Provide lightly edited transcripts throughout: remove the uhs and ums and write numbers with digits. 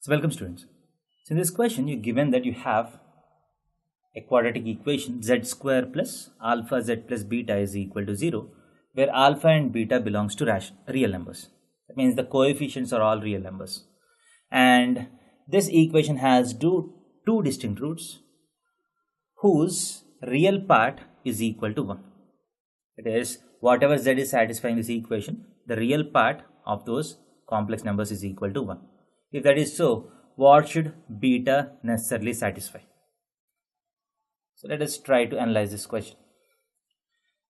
So welcome students. So in this question you're given that you have a quadratic equation z square plus alpha z plus beta is equal to 0 where alpha and beta belongs to real numbers. That means the coefficients are all real numbers. And this equation has two distinct roots whose real part is equal to 1. It is whatever z is satisfying this equation, the real part of those complex numbers is equal to 1. If that is so, what should beta necessarily satisfy? So let us try to analyze this question.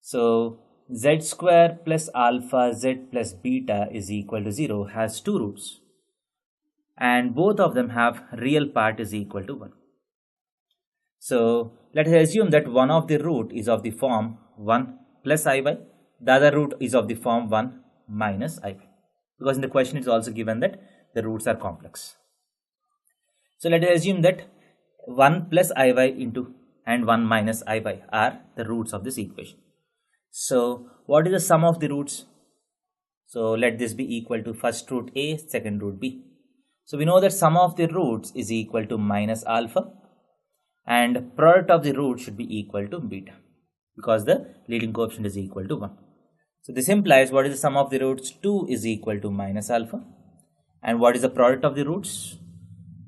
So z square plus alpha z plus beta is equal to 0 has two roots and both of them have real part is equal to 1. So let us assume that one of the root is of the form 1 plus iy, the other root is of the form 1 minus iy, because in the question it is also given that the roots are complex. So let us assume that 1 plus iy into and 1 minus iy are the roots of this equation. So what is the sum of the roots? So let this be equal to first root a, second root b. So we know that sum of the roots is equal to minus alpha and product of the roots should be equal to beta because the leading coefficient is equal to 1. So this implies what is the sum of the roots? 2 is equal to minus alpha. And what is the product of the roots?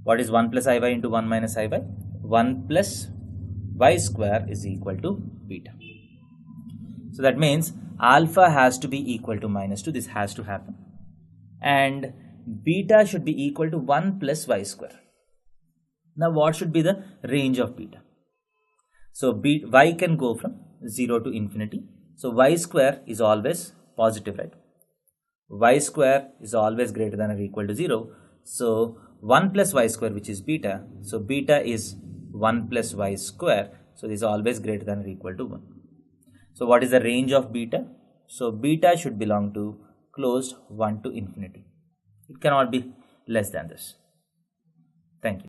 What is 1 plus iy into 1 minus iy? 1 plus y square is equal to beta. So that means alpha has to be equal to minus 2. This has to happen. And beta should be equal to 1 plus y square. Now what should be the range of beta? So y can go from 0 to infinity. So y square is always positive, right? Y square is always greater than or equal to 0. So 1 plus y square, which is beta. So beta is 1 plus y square. So this is always greater than or equal to 1. So what is the range of beta? So beta should belong to closed 1 to infinity. It cannot be less than this. Thank you.